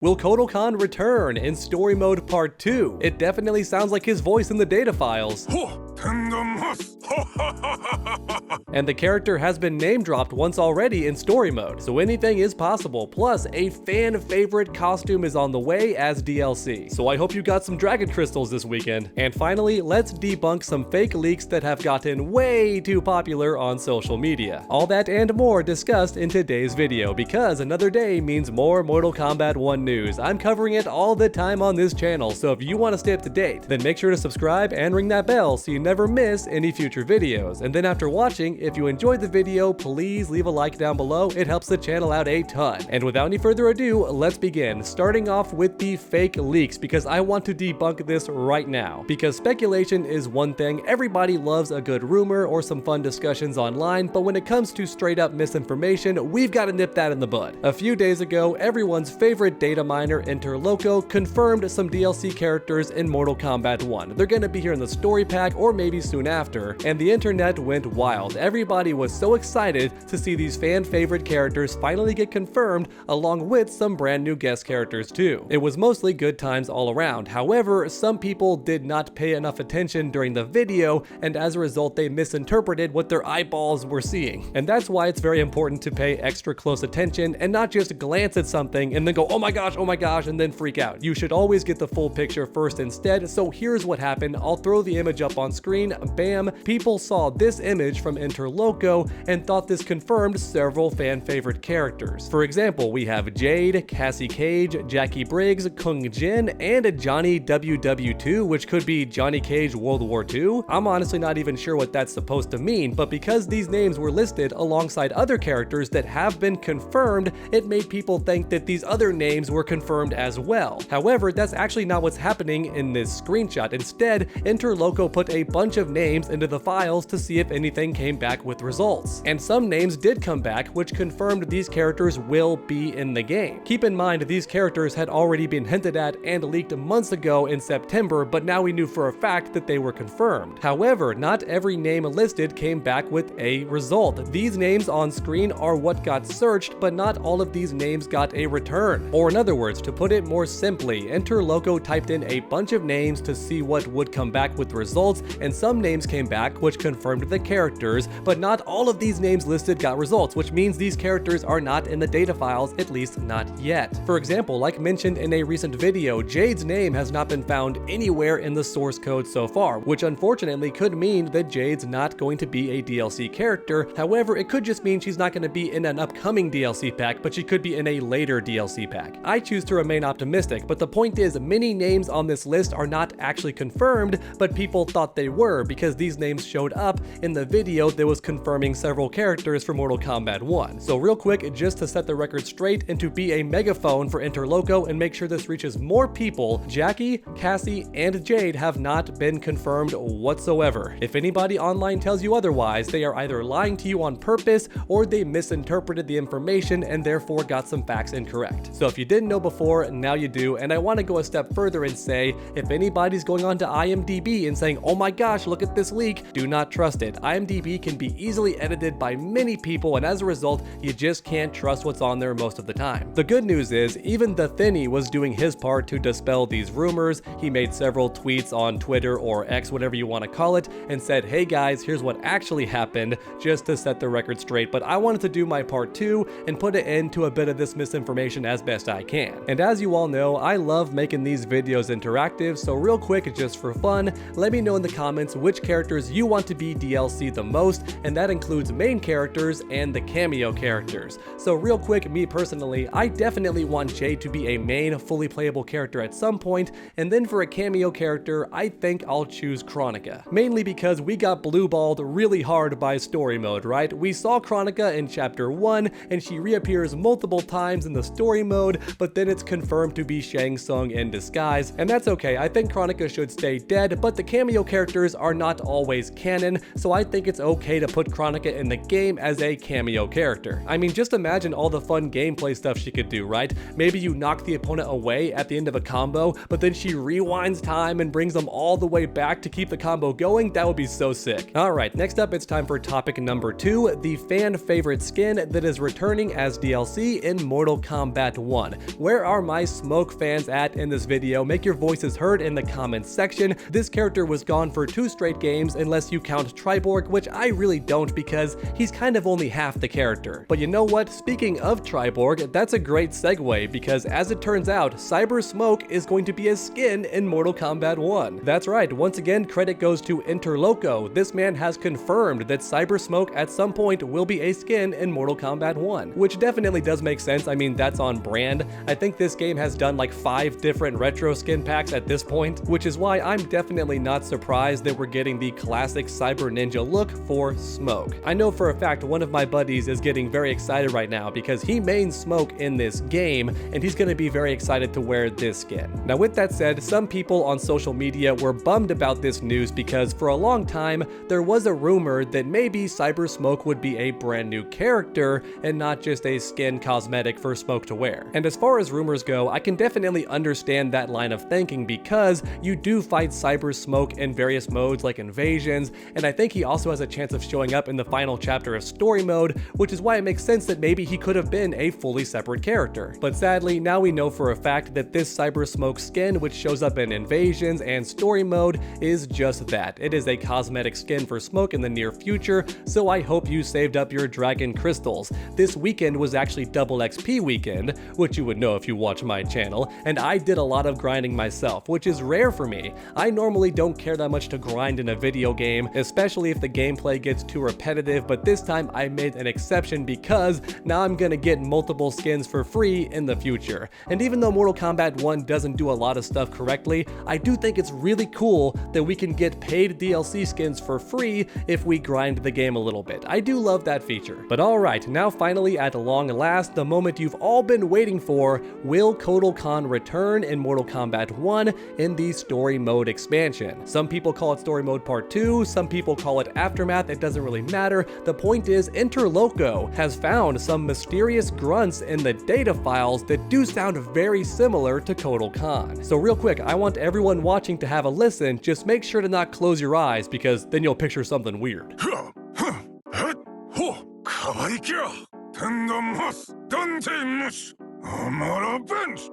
Will Kotal Kahn return in Story Mode Part 2? It definitely sounds like his voice in the data files. And the character has been name dropped once already in story mode, so anything is possible. Plus, a fan favorite costume is on the way as DLC. So I hope you got some dragon crystals this weekend. And finally, let's debunk some fake leaks that have gotten way too popular on social media. All that and more discussed in today's video, because another day means more Mortal Kombat 1 news. I'm covering it all the time on this channel, so if you want to stay up to date, then make sure to subscribe and ring that bell so you never miss any future videos. And then after watching, if you enjoyed the video, please leave a like down below. It helps the channel out a ton. And without any further ado, let's begin. Starting off with the fake leaks, because I want to debunk this right now. Because speculation is one thing, everybody loves a good rumor or some fun discussions online, but when it comes to straight up misinformation, we've got to nip that in the bud. A few days ago, everyone's favorite data miner, Interloco, confirmed some DLC characters in Mortal Kombat 1. They're gonna be here in the story pack or maybe soon after, and the internet went wild. Everybody was so excited to see these fan favorite characters finally get confirmed, along with some brand new guest characters too. It was mostly good times all around. However, some people did not pay enough attention during the video, and as a result they misinterpreted what their eyeballs were seeing. And that's why it's very important to pay extra close attention and not just glance at something and then go, oh my gosh, and then freak out. You should always get the full picture first instead. So here's what happened. I'll throw the image up on screen. Bam! People saw this image from Interloco and thought this confirmed several fan favorite characters. For example, we have Jade, Cassie Cage, Jackie Briggs, Kung Jin, and Johnny WW2, which could be Johnny Cage World War II. I'm honestly not even sure what that's supposed to mean, but because these names were listed alongside other characters that have been confirmed, it made people think that these other names were confirmed as well. However, that's actually not what's happening in this screenshot. Instead, Interloco put a bunch of names into the files to see if anything came back with results. And some names did come back, which confirmed these characters will be in the game. Keep in mind, these characters had already been hinted at and leaked months ago in September, but now we knew for a fact that they were confirmed. However, not every name listed came back with a result. These names on screen are what got searched, but not all of these names got a return. Or in other words, to put it more simply, Interloco typed in a bunch of names to see what would come back with results, and some names came back which confirmed the characters, but not all of these names listed got results, which means these characters are not in the data files, at least not yet. For example, like mentioned in a recent video, Jade's name has not been found anywhere in the source code so far, which unfortunately could mean that Jade's not going to be a DLC character. However, it could just mean she's not going to be in an upcoming DLC pack, but she could be in a later DLC pack. I choose to remain optimistic, but the point is, many names on this list are not actually confirmed, but people thought they were because these names showed up in the video that was confirming several characters for Mortal Kombat 1. So real quick, just to set the record straight and to be a megaphone for Interloco and make sure this reaches more people, Jackie, Cassie, and Jade have not been confirmed whatsoever. If anybody online tells you otherwise, they are either lying to you on purpose or they misinterpreted the information and therefore got some facts incorrect. So if you didn't know before, now you do, and I want to go a step further and say, if anybody's going on to IMDb and saying, oh my gosh, look at this leak, do not trust it. IMDb can be easily edited by many people, and as a result, you just can't trust what's on there most of the time. The good news is, even the Thinny was doing his part to dispel these rumors. He made several tweets on Twitter or X, whatever you want to call it, and said, hey guys, here's what actually happened, just to set the record straight. But I wanted to do my part too and put an end to a bit of this misinformation as best I can. And as you all know, I love making these videos interactive, so real quick, just for fun, let me know in the comments which characters you want to be DLC the most, and that includes main characters and the cameo characters. So real quick, me personally, I definitely want Jade to be a main, fully playable character at some point, and then for a cameo character, I think I'll choose Kronika. Mainly because we got blue-balled really hard by story mode, right? We saw Kronika in chapter 1, and she reappears multiple times in the story mode, but then it's confirmed to be Shang Tsung in disguise, and that's okay. I think Kronika should stay dead, but the cameo characters are not not always canon, so I think it's okay to put Kronika in the game as a cameo character. I mean, just imagine all the fun gameplay stuff she could do, right? Maybe you knock the opponent away at the end of a combo, but then she rewinds time and brings them all the way back to keep the combo going. That would be so sick. Alright, next up it's time for topic number 2, the fan favorite skin that is returning as DLC in Mortal Kombat 1. Where are my Smoke fans at in this video? Make your voices heard in the comments section. This character was gone for 2 straight games unless you count Triborg, which I really don't because he's kind of only half the character. But you know what? Speaking of Triborg, that's a great segue because as it turns out, Cyber Smoke is going to be a skin in Mortal Kombat 1. That's right, once again credit goes to Interloco. This man has confirmed that Cyber Smoke at some point will be a skin in Mortal Kombat 1, which definitely does make sense. I mean, that's on brand. I think this game has done like 5 different retro skin packs at this point, which is why I'm definitely not surprised that we're getting the classic Cyber Ninja look for Smoke. I know for a fact one of my buddies is getting very excited right now because he mains Smoke in this game and he's going to be very excited to wear this skin. Now with that said, some people on social media were bummed about this news because for a long time there was a rumor that maybe Cyber Smoke would be a brand new character and not just a skin cosmetic for Smoke to wear. And as far as rumors go, I can definitely understand that line of thinking because you do fight Cyber Smoke in various modes like invasions, and I think he also has a chance of showing up in the final chapter of story mode, which is why it makes sense that maybe he could have been a fully separate character. But sadly, now we know for a fact that this Cyber Smoke skin, which shows up in invasions and story mode, is just that. It is a cosmetic skin for Smoke in the near future, so I hope you saved up your dragon crystals. This weekend was actually double XP weekend, which you would know if you watch my channel, and I did a lot of grinding myself, which is rare for me. I normally don't care that much to grind in a video game, especially if the gameplay gets too repetitive, but this time I made an exception because now I'm gonna get multiple skins for free in the future. And even though Mortal Kombat 1 doesn't do a lot of stuff correctly, I do think it's really cool that we can get paid DLC skins for free if we grind the game a little bit. I do love that feature. But alright, now finally at long last, the moment you've all been waiting for, will Kotal Kahn return in Mortal Kombat 1 in the story mode expansion? Some people call it story mode part 2, some people call it aftermath, it doesn't really matter. The point is, Interloco has found some mysterious grunts in the data files that do sound very similar to Kotal Kahn. So real quick, I want everyone watching to have a listen, just make sure to not close your eyes because then you'll picture something weird.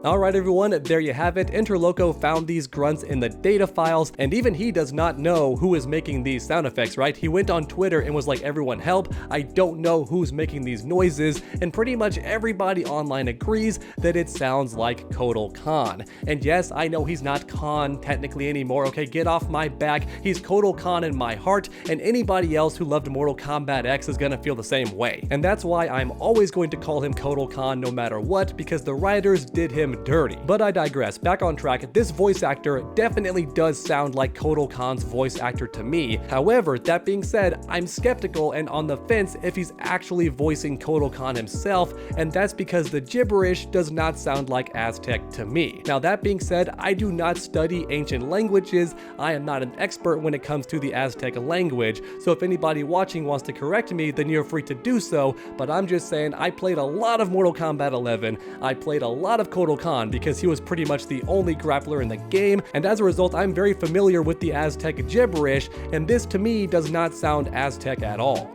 Alright everyone, there you have it. Interloco found these grunts in the data files, and even he does not know who is making these sound effects, right? He went on Twitter and was like, everyone help, I don't know who's making these noises, and pretty much everybody online agrees that it sounds like Kotal Kahn. And yes, I know he's not Kahn technically anymore, okay, get off my back, he's Kotal Kahn in my heart, and anybody else who loved Mortal Kombat X is gonna feel the same way. And that's why I'm always going to call him Kotal Kahn no matter what, because the writers did him dirty. But I digress, back on track, this voice actor definitely does sound like Kotal Kahn's voice actor to me. However, that being said, I'm skeptical and on the fence if he's actually voicing Kotal Kahn himself, and that's because the gibberish does not sound like Aztec to me. Now that being said, I do not study ancient languages, I am not an expert when it comes to the Aztec language, so if anybody watching wants to correct me, then you're free to do so, but I'm just saying I played a lot of Mortal Kombat 11, I played a lot of Kotal Kahn because he was pretty much the only grappler in the game, and as a result I'm very familiar with the Aztec gibberish, and this to me does not sound Aztec at all.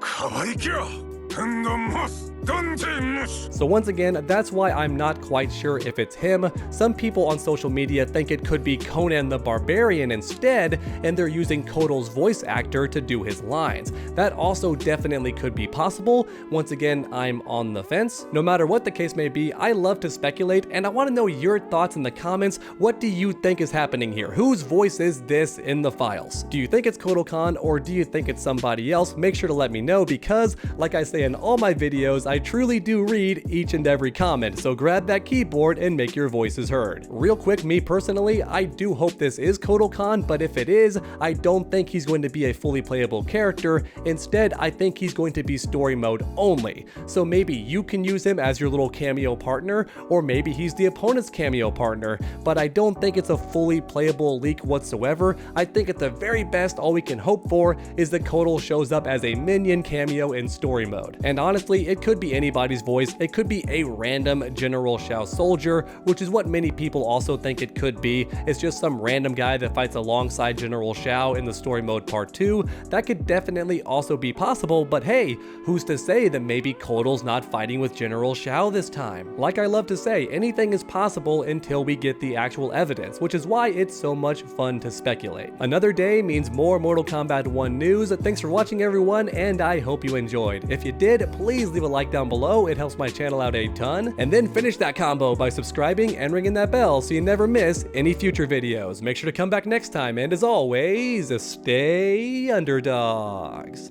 So once again, that's why I'm not quite sure if it's him. Some people on social media think it could be Conan the Barbarian instead, and they're using Kotal's voice actor to do his lines. That also definitely could be possible. Once again, I'm on the fence. No matter what the case may be, I love to speculate, and I want to know your thoughts in the comments. What do you think is happening here? Whose voice is this in the files? Do you think it's Kotal Kahn, or do you think it's somebody else? Make sure to let me know because, like I say in all my videos, I truly do read each and every comment, so grab that keyboard and make your voices heard. Real quick, me personally, I do hope this is Kotal Kahn, but if it is, I don't think he's going to be a fully playable character. Instead, I think he's going to be story mode only. So maybe you can use him as your little cameo partner, or maybe he's the opponent's cameo partner, but I don't think it's a fully playable leak whatsoever. I think at the very best, all we can hope for is that Kotal shows up as a minion cameo in story mode. And honestly, it could be anybody's voice. It could be a random General Shao soldier, which is what many people also think it could be. It's just some random guy that fights alongside General Shao in the story mode part 2. That could definitely also be possible, but hey, who's to say that maybe Kotal's not fighting with General Shao this time? Like I love to say, anything is possible until we get the actual evidence, which is why it's so much fun to speculate. Another day means more Mortal Kombat 1 news. Thanks for watching, everyone, and I hope you enjoyed. If you did, please leave a like down below. It helps my channel out a ton. And then finish that combo by subscribing and ringing that bell so you never miss any future videos. Make sure to come back next time, and as always, stay underdogs.